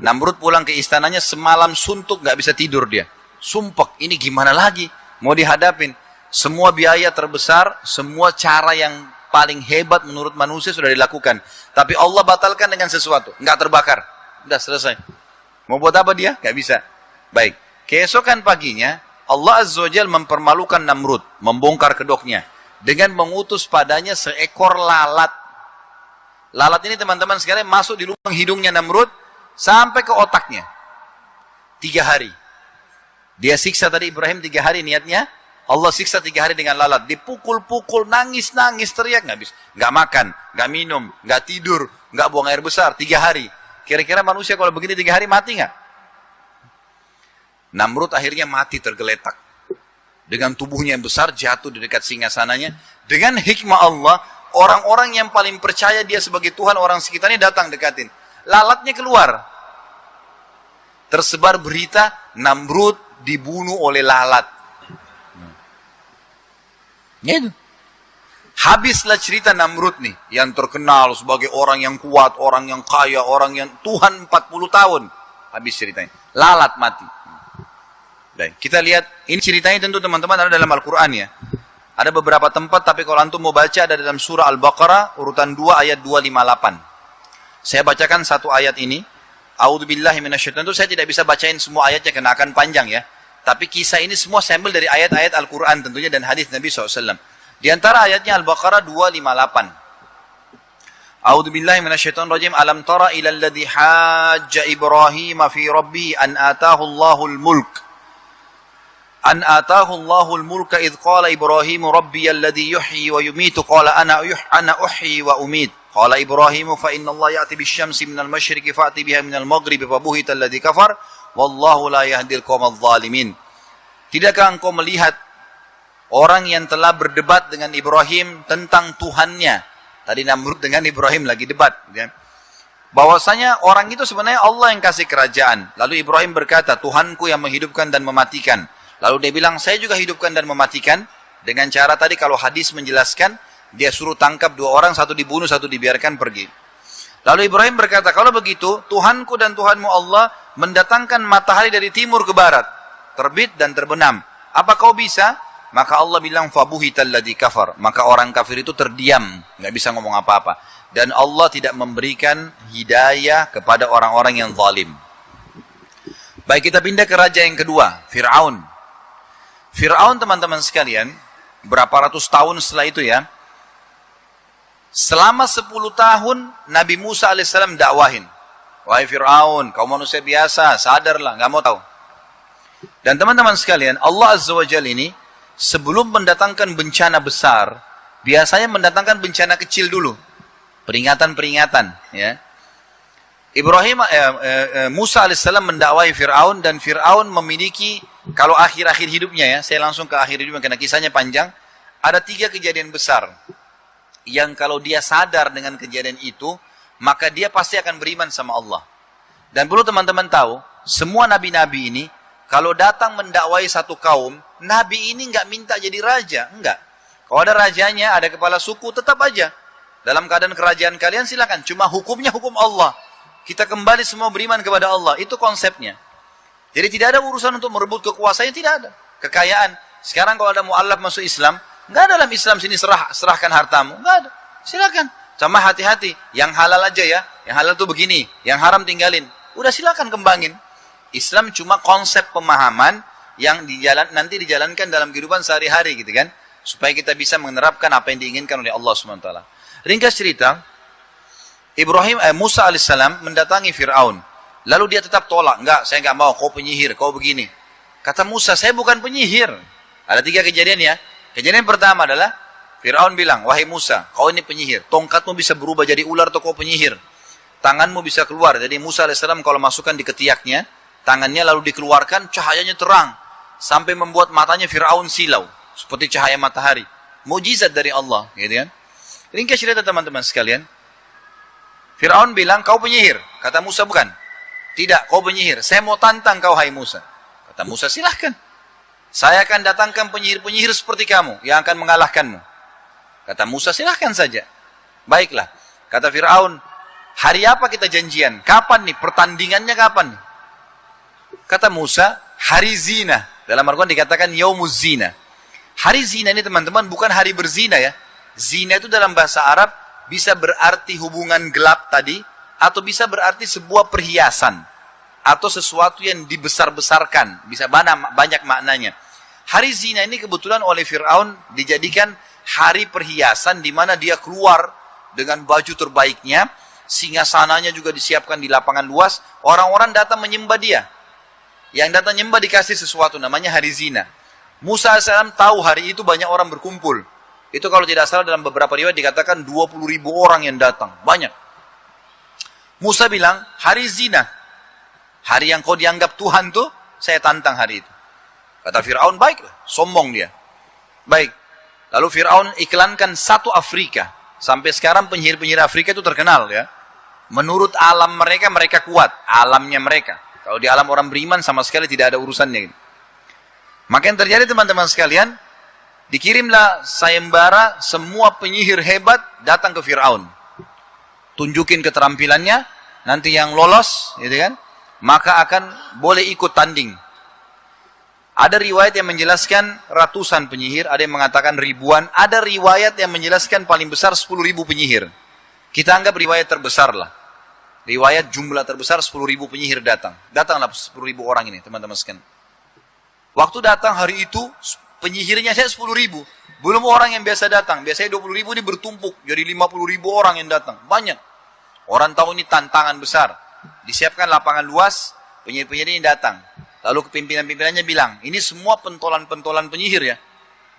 Speaker 1: Namrud pulang ke istananya semalam suntuk, gak bisa tidur dia. Sumpek, ini gimana lagi? Mau dihadapin. Semua biaya terbesar, semua cara yang paling hebat menurut manusia sudah dilakukan. Tapi Allah batalkan dengan sesuatu. Nggak terbakar. Udah selesai. Mau buat apa dia? Nggak bisa. Baik. Keesokan paginya, Allah Azza wa Jalla mempermalukan Namrud. Membongkar kedoknya. Dengan mengutus padanya seekor lalat. Lalat ini teman-teman sekalian masuk di lubang hidungnya Namrud. Sampai ke otaknya. 3 hari. Dia siksa tadi Ibrahim 3 hari niatnya. Allah siksa 3 hari dengan lalat. Dipukul-pukul, nangis-nangis, teriak. Nggak bisa. Nggak makan, nggak minum, nggak tidur, nggak buang air besar. 3 hari. Kira-kira manusia kalau begini 3 hari mati nggak? Namrud akhirnya mati tergeletak. Dengan tubuhnya yang besar jatuh di dekat singgasananya. Dengan hikmah Allah, orang-orang yang paling percaya dia sebagai Tuhan, orang sekitarnya datang dekatin. Lalatnya keluar. Tersebar berita, Namrud dibunuh oleh lalat. Ya itu. Habislah cerita Namrud nih, yang terkenal sebagai orang yang kuat, orang yang kaya, orang yang Tuhan 40 tahun. Habis ceritanya. Lalat mati. Baik, kita lihat, ini ceritanya tentu teman-teman ada dalam Al-Quran ya. Ada beberapa tempat, tapi kalau antum mau baca ada dalam surah Al-Baqarah urutan 2 ayat 258. Saya bacakan satu ayat ini. A'udzubillahi minasyaitonir rajim. Itu saya tidak bisa bacain semua ayatnya karena akan panjang ya. Tapi kisah ini semua saya ambil dari ayat-ayat Al-Quran tentunya dan hadis Nabi SAW. Di antara ayatnya Al-Baqarah 258. A'udzubillahi minasyaitonir rajim. Alam tara ilal ladzi hajja Ibrahim fi rabbih an atahu Allahul mulk. An atahu Allahul mulka idh qala Ibrahim rabbiyal ladzi yuhyi wa yumitu qala ana uhyi wa umit. Qala Ibrahim fa inna Allah ya'ti bisyamsi minal masyriqi fa'ti biha minal maghribi fa buhita alladzi kafar wallahu la yahdil qaumadh dhalimin. Tidakkah engkau melihat orang yang telah berdebat dengan Ibrahim tentang Tuhannya? Tadi Namrud dengan Ibrahim lagi debat, ya. Bahwasanya orang itu sebenarnya Allah yang kasih kerajaan. Lalu Ibrahim berkata, Tuhanku yang menghidupkan dan mematikan. Lalu dia bilang, saya juga hidupkan dan mematikan. Dengan cara tadi kalau hadis menjelaskan, dia suruh tangkap 2 orang, satu dibunuh, satu dibiarkan pergi. Lalu Ibrahim berkata, kalau begitu, Tuhanku dan Tuhanmu Allah mendatangkan matahari dari timur ke barat, terbit dan terbenam. Apa kau bisa? Maka Allah bilang, fabuhital ladzi kafar. Maka orang kafir itu terdiam, nggak bisa ngomong apa-apa. Dan Allah tidak memberikan hidayah kepada orang-orang yang zalim. Baik, kita pindah ke raja yang kedua, Fir'aun. Fir'aun, teman-teman sekalian, berapa ratus tahun setelah itu ya, selama 10 tahun Nabi Musa alaihissalam dakwahin. Wahai Fir'aun, kau manusia biasa, sadarlah, nggak mau tahu. Dan teman-teman sekalian, Allah Azza wa Jalla ini sebelum mendatangkan bencana besar, biasanya mendatangkan bencana kecil dulu. Peringatan-peringatan, ya. Musa alaihissalam mendakwahi Fir'aun, dan Fir'aun memiliki, kalau akhir-akhir hidupnya ya, saya langsung ke akhir hidupnya karena kisahnya panjang, ada 3 kejadian besar yang kalau dia sadar dengan kejadian itu, maka dia pasti akan beriman sama Allah. Dan perlu teman-teman tahu, semua nabi-nabi ini kalau datang mendakwai satu kaum, nabi ini nggak minta jadi raja, enggak. Kalau ada rajanya, ada kepala suku, tetap aja dalam keadaan kerajaan kalian silakan, cuma hukumnya hukum Allah. Kita kembali semua beriman kepada Allah, itu konsepnya. Jadi tidak ada urusan untuk merebut kekuasaan, tidak ada. Kekayaan. Sekarang kalau ada mu'allaf masuk Islam, nggak ada dalam Islam sini serahkan hartamu, nggak ada. Silakan. Sama hati-hati, yang halal aja ya, yang halal tuh begini, yang haram tinggalin. Udah silakan kembangin. Islam cuma konsep pemahaman yang nanti dijalankan dalam kehidupan sehari-hari gitu kan, supaya kita bisa menerapkan apa yang diinginkan oleh Allah SWT. Ringkas cerita, Musa alaihissalam mendatangi Fir'aun. Lalu dia tetap tolak, enggak, saya enggak mau, kau penyihir, kau begini. Kata Musa, saya bukan penyihir. Ada 3 kejadian ya. Kejadian pertama adalah Fir'aun bilang, wahai Musa, kau ini penyihir. Tongkatmu bisa berubah jadi ular atau kau penyihir. Tanganmu bisa keluar. Jadi Musa alaihissalam kalau masukkan di ketiaknya, tangannya lalu dikeluarkan, cahayanya terang. Sampai membuat matanya Fir'aun silau. Seperti cahaya matahari. Mujizat dari Allah. Gitu kan? Ringkas cerita teman-teman sekalian. Fir'aun bilang, kau penyihir. Kata Musa, bukan. Tidak, kau penyihir. Saya mau tantang kau, hai Musa. Kata Musa, silahkan. Saya akan datangkan penyihir-penyihir seperti kamu yang akan mengalahkanmu. Kata Musa, silahkan saja. Baiklah. Kata Fir'aun, hari apa kita janjian? Kapan nih? Pertandingannya kapan nih? Kata Musa, hari zina. Dalam Al-Quran dikatakan yaumuz zina. Hari zina ini teman-teman bukan hari berzina ya. Zina itu dalam bahasa Arab bisa berarti hubungan gelap tadi, atau bisa berarti sebuah perhiasan, atau sesuatu yang dibesar-besarkan, bisa banyak maknanya. Hari zina ini kebetulan oleh Fir'aun dijadikan hari perhiasan di mana dia keluar dengan baju terbaiknya, singgasananya juga disiapkan di lapangan luas, orang-orang datang menyembah dia. Yang datang menyembah dikasih sesuatu, namanya hari zina. Musa AS tahu hari itu banyak orang berkumpul. Itu kalau tidak salah dalam beberapa riwayat dikatakan 20.000 orang yang datang. Banyak. Musa bilang, hari zina. Hari yang kau dianggap Tuhan tuh, saya tantang hari itu. Kata Fir'aun, baiklah. Sombong dia. Baik. Lalu Fir'aun iklankan satu Afrika. Sampai sekarang penyihir-penyihir Afrika itu terkenal ya. Menurut alam mereka, mereka kuat. Alamnya mereka. Kalau di alam orang beriman sama sekali tidak ada urusannya. Maka yang terjadi teman-teman sekalian, dikirimlah sayembara semua penyihir hebat datang ke Fir'aun. Tunjukin keterampilannya, nanti yang lolos, gitu kan, maka akan boleh ikut tanding. Ada riwayat yang menjelaskan ratusan penyihir, ada yang mengatakan ribuan, ada riwayat yang menjelaskan paling besar 10.000 penyihir. Kita anggap riwayat terbesar lah. Riwayat jumlah terbesar 10.000 penyihir datang. Datanglah 10.000 orang ini, teman-teman sekalian. Waktu datang hari itu, penyihirnya saya 10.000. Belum orang yang biasa datang. Biasanya 20.000 ini bertumpuk, jadi 50.000 orang yang datang. Banyak. Orang tahu ini tantangan besar. Disiapkan lapangan luas, penyihir-penyihir ini datang. Lalu pimpinan-pimpinannya bilang, ini semua pentolan-pentolan penyihir ya.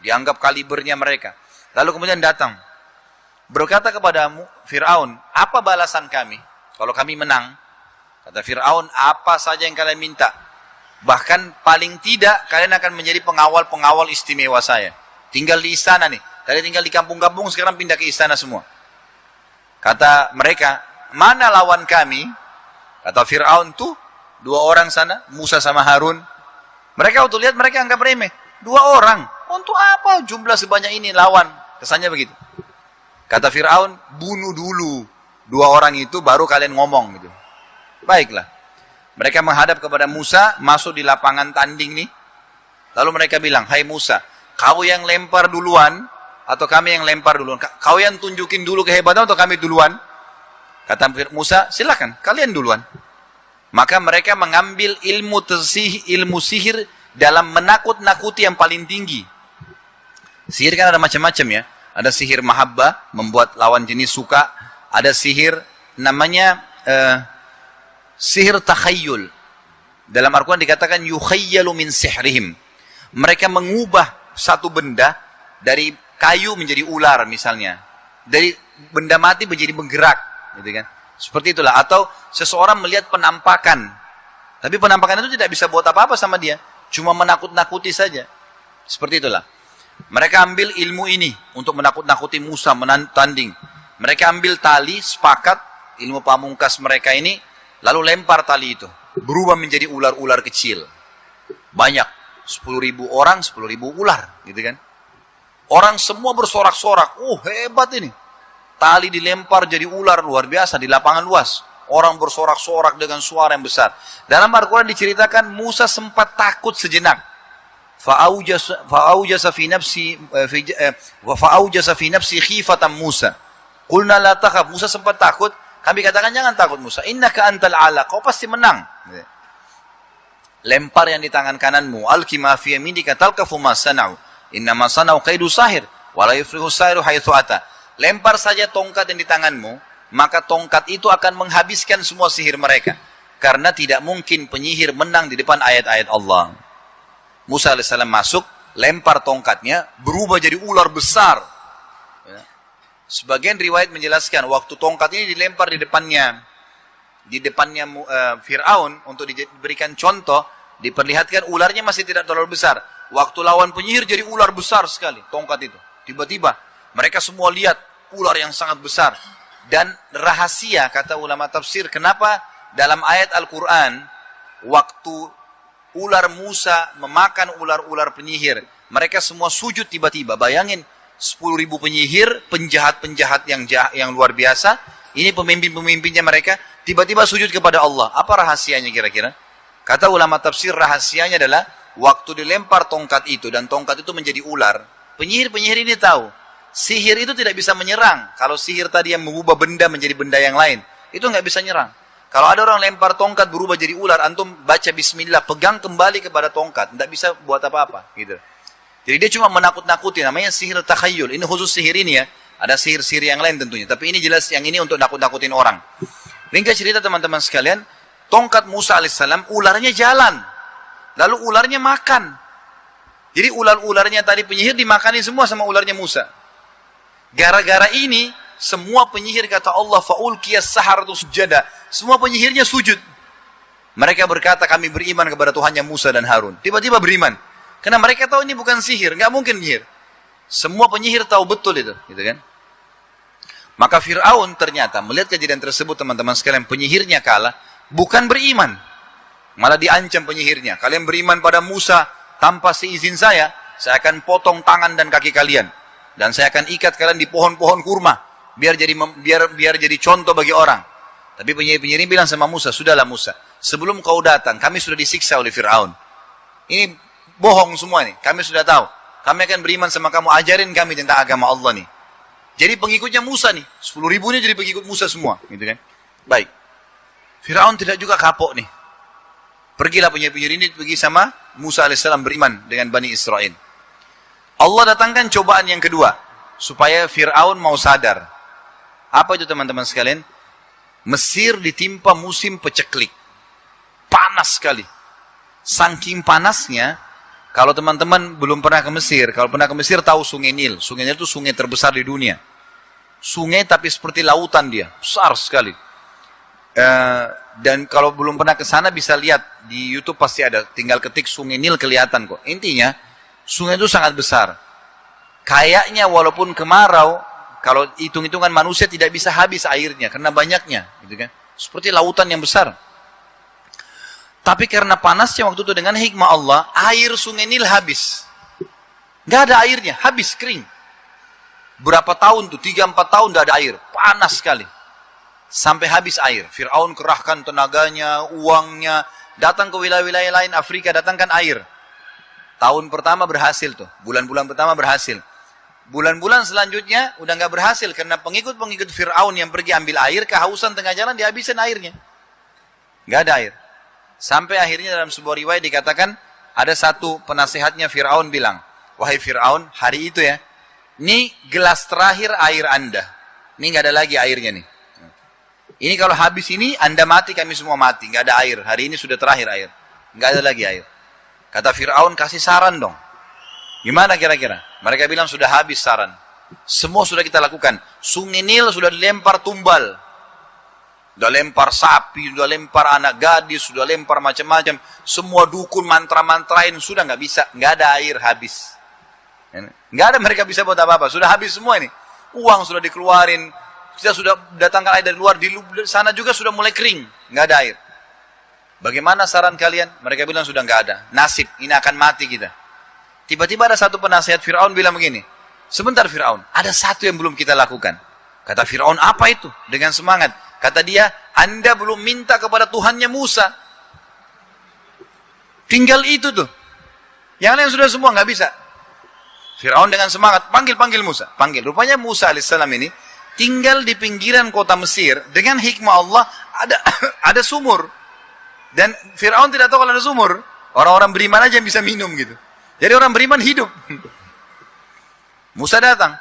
Speaker 1: Dianggap kalibernya mereka. Lalu kemudian datang. Berkata kepada Fir'aun, apa balasan kami? Kalau kami menang, kata Fir'aun, apa saja yang kalian minta. Bahkan paling tidak, kalian akan menjadi pengawal-pengawal istimewa saya. Tinggal di istana nih. Tadi tinggal di kampung-kampung, sekarang pindah ke istana semua. Kata mereka, mana lawan kami? Kata Fir'aun tuh, 2 orang sana, Musa sama Harun. Mereka waktu lihat, mereka anggap remeh. 2 orang. Untuk apa jumlah sebanyak ini lawan? Kesannya begitu. Kata Fir'aun, bunuh dulu 2 orang itu, baru kalian ngomong. Gitu. Baiklah. Mereka menghadap kepada Musa, masuk di lapangan tanding nih. Lalu mereka bilang, hai Musa, kau yang lempar duluan, atau kami yang lempar duluan? Kau yang tunjukin dulu kehebatan, atau kami duluan? Kata Musa, silakan, kalian duluan. Maka mereka mengambil ilmu sihir dalam menakut-nakuti yang paling tinggi. Sihir kan ada macam-macam ya. Ada sihir mahabbah, membuat lawan jenis suka. Ada sihir namanya sihir takhayyul. Dalam Al-Quran dikatakan yukhayyalu min sihrihim. Mereka mengubah satu benda dari kayu menjadi ular misalnya. Dari benda mati menjadi bergerak, gitu kan? Seperti itulah. Atau seseorang melihat penampakan. Tapi penampakan itu tidak bisa buat apa-apa sama dia. Cuma menakut-nakuti saja. Seperti itulah. Mereka ambil ilmu ini untuk menakut-nakuti Musa, menantanding. Mereka ambil tali, sepakat, ilmu pamungkas mereka ini, lalu lempar tali itu. Berubah menjadi ular-ular kecil. Banyak. 10.000 orang, 10.000 ular. Gitu kan. Orang semua bersorak-sorak. Hebat ini. Tali dilempar jadi ular luar biasa di lapangan luas. Orang bersorak-sorak dengan suara yang besar. Dalam Al-Quran diceritakan Musa sempat takut sejenak. Fa'aujasa fi nafsi khifatan Musa. Qulna la takhaf. Musa sempat takut. Kami katakan jangan takut Musa. Innaka antal ala. Kau pasti menang. Lempar yang di tangan kananmu. Alqi ma fi yaminika talqafu ma sana'u. Innama sana'u kaidu sahir. Wa la yuflihu sahiru haitsu ata. Lempar saja tongkat yang di tanganmu, maka tongkat itu akan menghabiskan semua sihir mereka. Karena tidak mungkin penyihir menang di depan ayat-ayat Allah. Musa AS masuk, lempar tongkatnya, berubah jadi ular besar. Sebagian riwayat menjelaskan, waktu tongkat ini dilempar di depannya Fir'aun, untuk diberikan contoh, diperlihatkan ularnya masih tidak terlalu besar. Waktu lawan penyihir jadi ular besar sekali, tongkat itu. Tiba-tiba, mereka semua lihat, ular yang sangat besar. Dan rahasia, kata ulama tafsir, kenapa dalam ayat Al-Quran, waktu ular Musa memakan ular-ular penyihir, mereka semua sujud tiba-tiba. Bayangin, 10.000 penyihir, penjahat-penjahat yang luar biasa, ini pemimpin-pemimpinnya mereka, tiba-tiba sujud kepada Allah. Apa rahasianya kira-kira? Kata ulama tafsir, rahasianya adalah, waktu dilempar tongkat itu, dan tongkat itu menjadi ular, penyihir-penyihir ini tahu, sihir itu tidak bisa menyerang. Kalau sihir tadi yang mengubah benda menjadi benda yang lain, itu nggak bisa nyerang. Kalau ada orang lempar tongkat berubah jadi ular, antum baca bismillah, pegang kembali kepada tongkat, nggak bisa buat apa-apa. Gitu. Jadi dia cuma menakut-nakuti, namanya sihir takhayyul. Ini khusus sihir ini ya. Ada sihir-sihir yang lain tentunya. Tapi ini jelas yang ini untuk nakut-nakutin orang. Ringkas cerita teman-teman sekalian, tongkat Musa alaihissalam, ularnya jalan. Lalu ularnya makan. Jadi ular-ularnya tadi penyihir dimakani semua sama ularnya Musa. Gara-gara ini, semua penyihir kata Allah, fa'ulqiyas saharatu sujada. Semua penyihirnya sujud. Mereka berkata, kami beriman kepada Tuhannya Musa dan Harun. Tiba-tiba beriman. Karena mereka tahu ini bukan sihir, nggak mungkin penyihir. Semua penyihir tahu betul itu, gitu kan? Maka Fir'aun ternyata melihat kejadian tersebut, teman-teman sekalian, penyihirnya kalah, bukan beriman. Malah diancam penyihirnya. Kalian beriman pada Musa tanpa seizin saya akan potong tangan dan kaki kalian. Dan saya akan ikat kalian di pohon-pohon kurma. Biar jadi contoh bagi orang. Tapi penyihir-penyihir bilang sama Musa, sudahlah Musa. Sebelum kau datang, kami sudah disiksa oleh Fir'aun. Ini bohong semua nih. Kami sudah tahu. Kami akan beriman sama kamu, ajarin kami tentang agama Allah nih. Jadi pengikutnya Musa nih. 10.000 ini jadi pengikut Musa semua. Gitu kan. Baik. Firaun tidak juga kapok nih. Pergilah penyihir-penyihir ini pergi sama Musa alaihissalam beriman dengan Bani Israel. Allah datangkan cobaan yang kedua. Supaya Firaun mau sadar. Apa itu teman-teman sekalian? Mesir ditimpa musim peceklik. Panas sekali. Saking panasnya, kalau teman-teman belum pernah ke Mesir, kalau pernah ke Mesir tahu Sungai Nil. Sungai Nil itu sungai terbesar di dunia. Sungai tapi seperti lautan dia, besar sekali. Dan kalau belum pernah ke sana bisa lihat di YouTube pasti ada. Tinggal ketik Sungai Nil kelihatan kok. Intinya sungai itu sangat besar. Kayaknya walaupun kemarau, kalau hitung-hitungan manusia tidak bisa habis airnya karena banyaknya, gitu kan? Seperti lautan yang besar. Tapi karena panasnya waktu itu dengan hikmah Allah, air Sungai Nil habis. Nggak ada airnya, habis, kering. Berapa tahun tuh, 3-4 tahun nggak ada air, panas sekali. Sampai habis air. Firaun kerahkan tenaganya, uangnya, datang ke wilayah-wilayah lain Afrika, datangkan air. Tahun pertama berhasil tuh, bulan-bulan pertama berhasil. Bulan-bulan selanjutnya udah nggak berhasil karena pengikut-pengikut Firaun yang pergi ambil air, kehausan tengah jalan dihabisin airnya. Nggak ada air. Sampai akhirnya dalam sebuah riwayat dikatakan ada satu penasehatnya Firaun bilang, wahai Firaun, hari itu ya, ini gelas terakhir air Anda. Ini nggak ada lagi airnya nih. Ini kalau habis ini Anda mati, kami semua mati. Nggak ada air. Hari ini sudah terakhir air. Nggak ada lagi air. Kata Firaun, kasih saran dong. Gimana kira-kira? Mereka bilang sudah habis saran. Semua sudah kita lakukan. Sungai Nil sudah dilempar tumbal. Sudah lempar sapi, sudah lempar anak gadis, sudah lempar macam-macam. Semua dukun mantra-mantrain, sudah nggak bisa. Nggak ada air, habis. Nggak ada mereka bisa buat apa-apa. Sudah habis semua ini. Uang sudah dikeluarin. Kita sudah datangkan air dari luar. Di sana juga sudah mulai kering. Nggak ada air. Bagaimana saran kalian? Mereka bilang sudah nggak ada. Nasib, ini akan mati kita. Tiba-tiba ada satu penasehat Firaun bilang begini. Sebentar Firaun, ada satu yang belum kita lakukan. Kata Firaun, apa itu? Dengan semangat. Kata dia, Anda belum minta kepada Tuhannya Musa. Tinggal itu tuh. Yang lain sudah semua, nggak bisa. Firaun dengan semangat, panggil Musa. Panggil. Rupanya Musa alaihissalam ini tinggal di pinggiran kota Mesir. Dengan hikmah Allah, ada sumur. Dan Firaun tidak tahu kalau ada sumur. Orang-orang beriman aja yang bisa minum gitu. Jadi orang beriman hidup. Musa datang.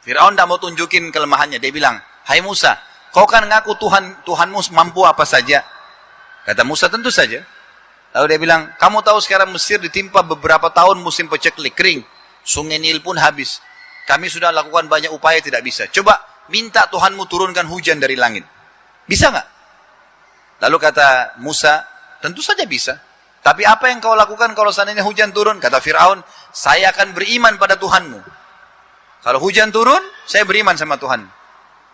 Speaker 1: Firaun tidak mau tunjukin kelemahannya. Dia bilang, hai Musa, kau kan ngaku Tuhanmu mampu apa saja. Kata Musa, tentu saja. Lalu dia bilang, kamu tahu sekarang Mesir ditimpa beberapa tahun musim peceklik, kering. Sungai Nil pun habis. Kami sudah lakukan banyak upaya, tidak bisa. Coba minta Tuhanmu turunkan hujan dari langit. Bisa nggak? Lalu kata Musa, tentu saja bisa. Tapi apa yang kau lakukan kalau seandainya hujan turun? Kata Firaun, saya akan beriman pada Tuhanmu. Kalau hujan turun, saya beriman sama Tuhan.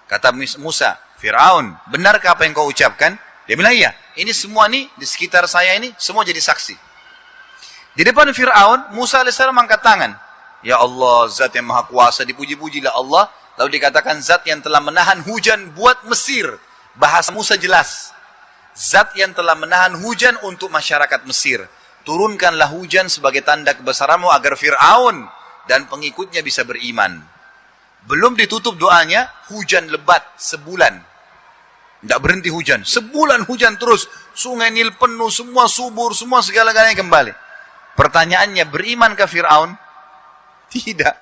Speaker 1: Kata Musa, Firaun, benarkah apa yang kau ucapkan? Dia bilang, iya. Ini semua nih, di sekitar saya ini, semua jadi saksi. Di depan Firaun, Musa alaihissalam angkat tangan. Ya Allah, zat yang maha kuasa, dipuji-pujilah Allah. Lalu dikatakan, zat yang telah menahan hujan buat Mesir. Bahasa Musa jelas. Zat yang telah menahan hujan untuk masyarakat Mesir. Turunkanlah hujan sebagai tanda kebesaranmu agar Fir'aun dan pengikutnya bisa beriman. Belum ditutup doanya, hujan lebat sebulan. Tidak berhenti hujan. Sebulan hujan terus. Sungai Nil penuh, semua subur, semua segala-galanya kembali. Pertanyaannya, beriman ke Fir'aun? Tidak.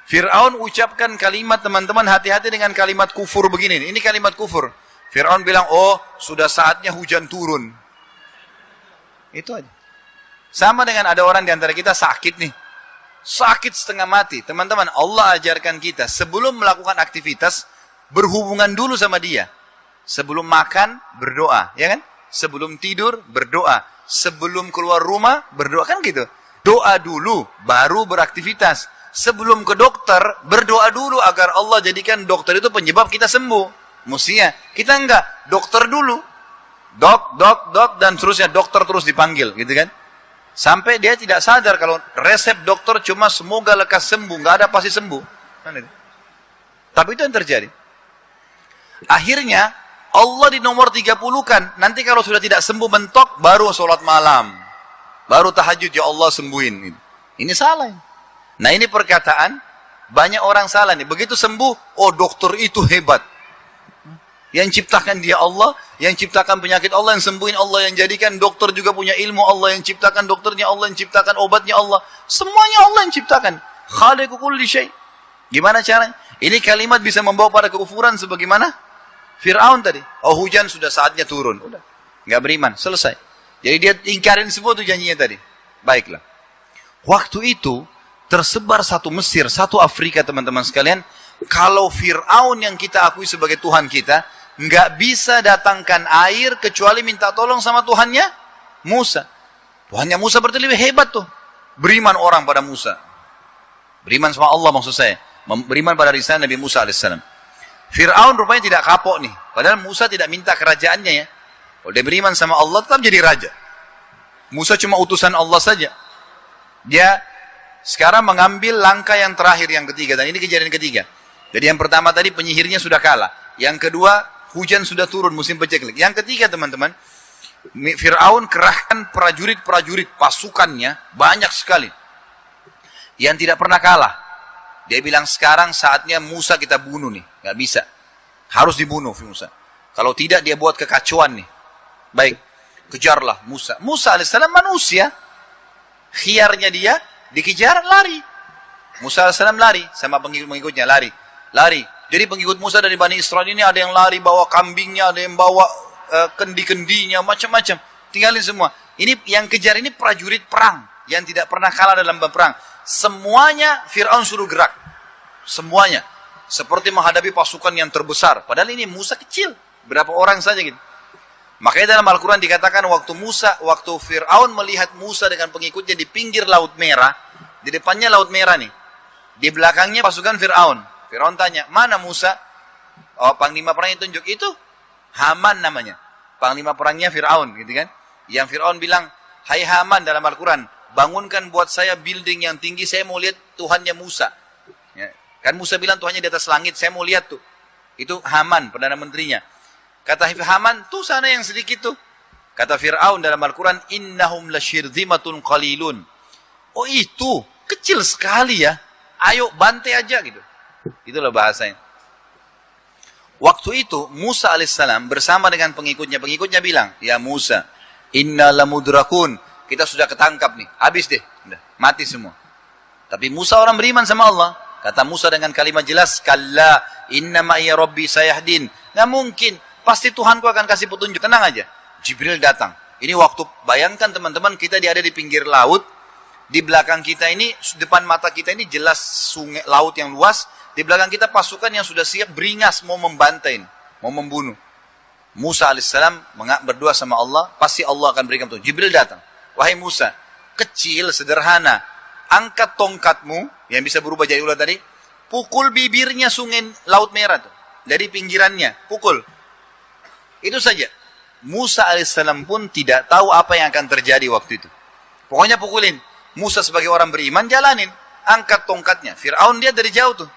Speaker 1: Fir'aun ucapkan kalimat, teman-teman hati-hati dengan kalimat kufur begini. Ini kalimat kufur. Fir'aun bilang, oh sudah saatnya hujan turun. Itu aja. Sama dengan ada orang di antara kita sakit nih. Sakit setengah mati. Teman-teman, Allah ajarkan kita sebelum melakukan aktivitas, berhubungan dulu sama dia. Sebelum makan, berdoa. Ya kan? Sebelum tidur, berdoa. Sebelum keluar rumah, berdoa. Kan gitu. Doa dulu, baru beraktivitas. Sebelum ke dokter, berdoa dulu agar Allah jadikan dokter itu penyebab kita sembuh. Mestinya, kita enggak, dokter dulu. Dok, dan seterusnya, dokter terus dipanggil, gitu kan. Sampai dia tidak sadar kalau resep dokter cuma semoga lekas sembuh, enggak ada pasti sembuh. Tapi itu yang terjadi. Akhirnya, Allah di nomor 30 kan, nanti kalau sudah tidak sembuh mentok, baru sholat malam. Baru tahajud, ya Allah sembuhin. Ini salah. Nah ini perkataan, banyak orang salah nih. Begitu sembuh, oh dokter itu hebat. Yang ciptakan dia Allah, yang ciptakan penyakit Allah, yang sembuhin Allah, yang jadikan dokter juga punya ilmu Allah, yang ciptakan dokternya Allah, yang ciptakan obatnya Allah. Semuanya Allah yang ciptakan. Khaliqu kulli syai'. Gimana caranya? Ini kalimat bisa membawa pada kekufuran sebagaimana Fir'aun tadi. Oh hujan sudah saatnya turun. Udah. Nggak beriman, selesai. Jadi dia ingkarin semua itu janjinya tadi. Baiklah. Waktu itu tersebar satu Mesir, satu Afrika teman-teman sekalian. Kalau Fir'aun yang kita akui sebagai Tuhan kita, nggak bisa datangkan air kecuali minta tolong sama Tuhannya Musa. Tuhannya Musa berarti lebih hebat tuh. Beriman orang pada Musa. Beriman sama Allah maksud saya. Beriman pada risalah Nabi Musa AS. Fir'aun rupanya tidak kapok nih. Padahal Musa tidak minta kerajaannya ya. Kalau dia beriman sama Allah tetap jadi raja. Musa cuma utusan Allah saja. Dia sekarang mengambil langkah yang terakhir, yang ketiga. Dan ini kejadian ketiga. Jadi yang pertama tadi penyihirnya sudah kalah. Yang kedua hujan sudah turun musim paceklik. Yang ketiga teman-teman, Fir'aun kerahkan prajurit-prajurit pasukannya banyak sekali. Yang tidak pernah kalah. Dia bilang sekarang saatnya Musa kita bunuh nih. Gak bisa. Harus dibunuh Musa. Kalau tidak dia buat kekacauan nih. Baik. Kejarlah Musa. Musa alaihissalam manusia. Khiarnya dia dikejar lari. Musa alaihissalam lari sama pengikut-pengikutnya lari. Jadi pengikut Musa dari Bani Israel ini ada yang lari bawa kambingnya, ada yang bawa kendi-kendinya, macam-macam. Tinggalin semua. Ini yang kejar ini prajurit perang yang tidak pernah kalah dalam perang. Semuanya Fir'aun suruh gerak. Semuanya. Seperti menghadapi pasukan yang terbesar. Padahal ini Musa kecil. Berapa orang saja gitu. Makanya dalam Al-Quran dikatakan waktu Fir'aun melihat Musa dengan pengikutnya di pinggir Laut Merah. Di depannya Laut Merah nih. Di belakangnya pasukan Fir'aun. Fir'aun tanya, mana Musa? Oh, panglima perangnya tunjuk. Itu Haman namanya. Panglima perangnya Fir'aun gitu kan. Yang Fir'aun bilang, hai Haman dalam Al-Quran, bangunkan buat saya building yang tinggi, saya mau lihat Tuhannya Musa. Ya. Kan Musa bilang Tuhannya di atas langit, saya mau lihat tuh. Itu Haman, Perdana Menterinya. Kata Haman, tuh sana yang sedikit tuh. Kata Fir'aun dalam Al-Quran, innahum lasyirzimatun qalilun. Oh itu, kecil sekali ya. Ayo bantai aja gitu. Itulah bahasanya. Waktu itu Musa alaihissalam bersama dengan pengikutnya bilang, ya Musa, inna lamudrakun. Kita sudah ketangkap nih, habis deh, udah, mati semua. Tapi Musa orang beriman sama Allah. Kata Musa dengan kalimat jelas, kalla inna ma'iya rabbi sayahdin. Nggak mungkin, pasti Tuhanku akan kasih petunjuk. Tenang aja. Jibril datang. Ini waktu, bayangkan teman-teman, kita ada di pinggir laut. Di belakang kita ini, depan mata kita ini jelas sungai laut yang luas. Di belakang kita pasukan yang sudah siap beringas mau membantai, mau membunuh. Musa alaihissalam berdoa sama Allah, pasti Allah akan berikan petunjuk. Jibril datang. Wahai Musa, kecil, sederhana. Angkat tongkatmu, yang bisa berubah jadi ular tadi. Pukul bibirnya sungai Laut Merah tuh. Dari pinggirannya, pukul. Itu saja. Musa alaihissalam pun tidak tahu apa yang akan terjadi waktu itu. Pokoknya pukulin. Musa sebagai orang beriman jalanin, angkat tongkatnya. Fir'aun dia dari jauh tuh,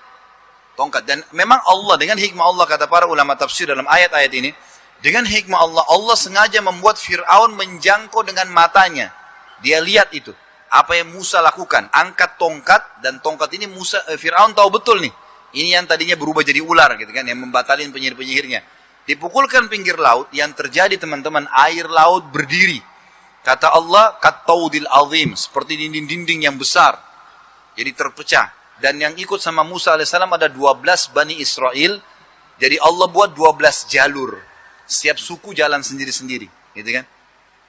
Speaker 1: tongkat. Dan memang Allah dengan hikmah Allah, kata para ulama tafsir dalam ayat-ayat ini, dengan hikmah Allah, Allah sengaja membuat Fir'aun menjangkau dengan matanya. Dia lihat itu, apa yang Musa lakukan, angkat tongkat, dan tongkat ini Fir'aun tahu betul nih, ini yang tadinya berubah jadi ular gitu kan, yang membatalin penyihir-penyihirnya. Dipukulkan pinggir laut, yang terjadi teman-teman, air laut berdiri. Kata Allah, kattaudil azim, seperti dinding-dinding yang besar. Jadi terpecah. Dan yang ikut sama Musa alaihissalam ada 12 Bani Israel. Jadi Allah buat 12 jalur. Setiap suku jalan sendiri-sendiri. Gitu kan?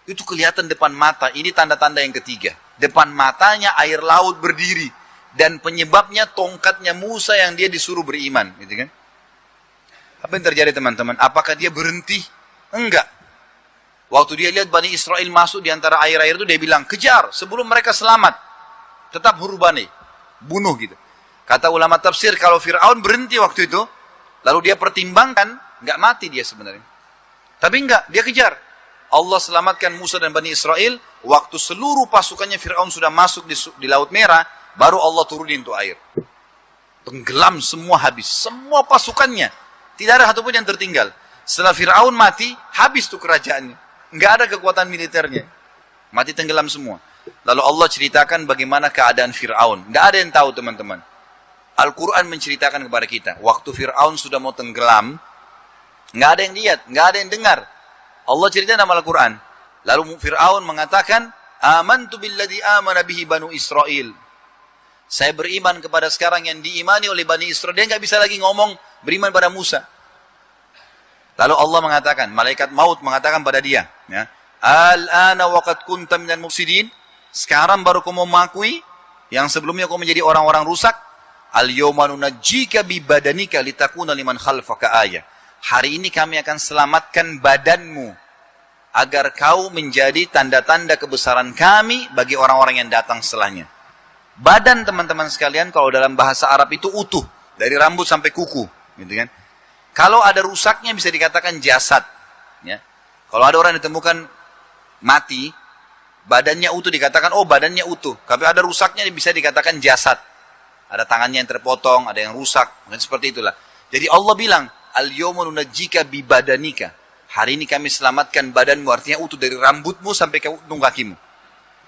Speaker 1: Itu kelihatan depan mata. Ini tanda-tanda yang ketiga. Depan matanya air laut berdiri. Dan penyebabnya tongkatnya Musa yang dia disuruh beriman. Gitu kan? Apa yang terjadi teman-teman? Apakah dia berhenti? Enggak. Waktu dia lihat Bani Israel masuk di antara air-air itu, dia bilang, kejar sebelum mereka selamat. Tetap hurubani, bunuh gitu. Kata ulama tafsir, kalau Fir'aun berhenti waktu itu, lalu dia pertimbangkan, nggak mati dia sebenarnya. Tapi enggak, dia kejar. Allah selamatkan Musa dan Bani Israel, waktu seluruh pasukannya Fir'aun sudah masuk di Laut Merah, baru Allah turunin itu air. Tenggelam semua habis, semua pasukannya. Tidak ada satupun yang tertinggal. Setelah Fir'aun mati, habis tuh kerajaannya. Nggak ada kekuatan militernya. Mati tenggelam semua. Lalu Allah ceritakan bagaimana keadaan Fir'aun. Nggak ada yang tahu teman-teman. Al-Quran menceritakan kepada kita. Waktu Fir'aun sudah mau tenggelam, nggak ada yang lihat, nggak ada yang dengar. Allah cerita dalam Al-Quran. Lalu Fir'aun mengatakan, amantu billadhi amana bihi banu Israel. Saya beriman kepada sekarang yang diimani oleh Bani Israel. Dia nggak bisa lagi ngomong beriman pada Musa. Lalu Allah mengatakan, malaikat maut mengatakan pada dia, ya, al-ana waqad kunta minal mufsidin. Sekarang baru kau mengakui yang sebelumnya kau menjadi orang-orang rusak. Al-yawma nunajjika bi badanika litakuna liman khalfaka ayah. Hari ini kami akan selamatkan badanmu agar kau menjadi tanda-tanda kebesaran kami bagi orang-orang yang datang setelahnya. Badan teman-teman sekalian kalau dalam bahasa Arab itu utuh, dari rambut sampai kuku, gitu kan? Kalau ada rusaknya bisa dikatakan jasad, ya. Kalau ada orang ditemukan mati, badannya utuh dikatakan oh badannya utuh. Tapi ada rusaknya bisa dikatakan jasad. Ada tangannya yang terpotong, ada yang rusak, dan seperti itulah. Jadi Allah bilang, al-yawma nunajjika bi badanika. Hari ini kami selamatkan badanmu, artinya utuh dari rambutmu sampai ke ujung kakimu.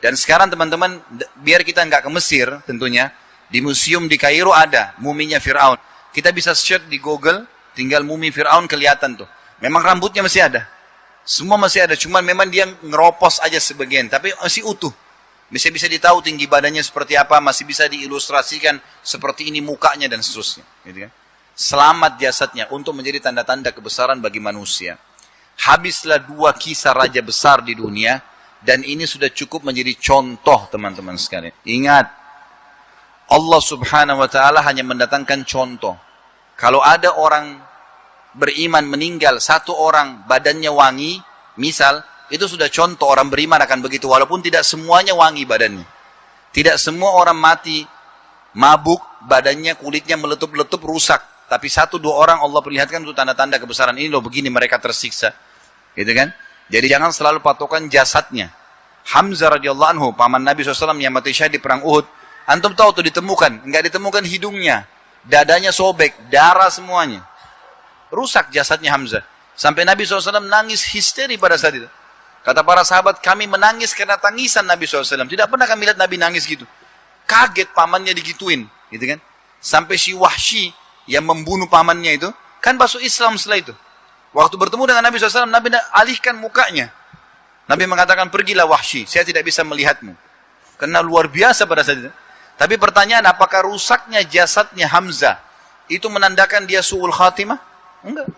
Speaker 1: Dan sekarang teman-teman, biar kita nggak ke Mesir tentunya, di museum di Kairo ada muminya Fir'aun. Kita bisa search di Google, tinggal mumi Fir'aun kelihatan tuh. Memang rambutnya masih ada. Semua masih ada, cuman memang dia ngeropos aja sebagian, tapi masih utuh. Bisa ditahu tinggi badannya seperti apa, masih bisa diilustrasikan seperti ini mukanya dan seterusnya. Gitu kan? Selamat jasadnya untuk menjadi tanda-tanda kebesaran bagi manusia. Habislah 2 kisah raja besar di dunia, dan ini sudah cukup menjadi contoh teman-teman sekalian. Ingat, Allah subhanahu wa ta'ala hanya mendatangkan contoh. Kalau ada orang beriman meninggal, 1 orang badannya wangi, misal, itu sudah contoh orang beriman akan begitu, walaupun tidak semuanya wangi badannya. Tidak semua orang mati, mabuk, badannya, kulitnya meletup-letup, rusak. Tapi 1-2 orang Allah perlihatkan untuk tanda-tanda kebesaran ini loh, begini mereka tersiksa. Gitu kan? Jadi jangan selalu patokan jasadnya. Hamzah radhiyallahu anhu, paman Nabi SAW yang mati syahid di perang Uhud. Antum tahu tuh ditemukan, enggak ditemukan hidungnya, dadanya sobek, darah semuanya. Rusak jasadnya Hamzah. Sampai Nabi SAW nangis histeri pada saat itu. Kata para sahabat, kami menangis karena tangisan Nabi SAW. Tidak pernah kami lihat Nabi nangis gitu. Kaget pamannya digituin, gitu kan? Sampai si Wahsy yang membunuh pamannya itu, kan masuk Islam setelah itu. Waktu bertemu dengan Nabi SAW, Nabi alihkan mukanya. Nabi mengatakan, pergilah Wahsy, saya tidak bisa melihatmu. Karena luar biasa pada saat itu. Tapi pertanyaan, apakah rusaknya jasadnya Hamzah itu menandakan dia su'ul khatimah? Enggak.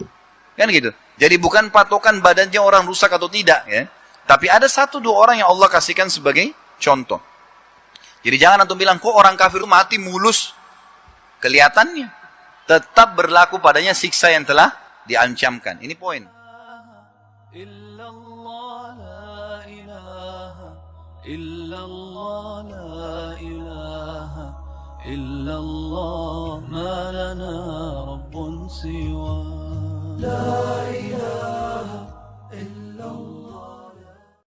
Speaker 1: Kan gitu. Jadi bukan patokan badannya orang rusak atau tidak, ya. Tapi ada 1-2 orang yang Allah kasihkan sebagai contoh. Jadi jangan antum bilang, kok orang kafir itu mati mulus? Kelihatannya. Tetap berlaku padanya siksa yang telah diancamkan. Ini poin. illallah ma lana rabbun siwa la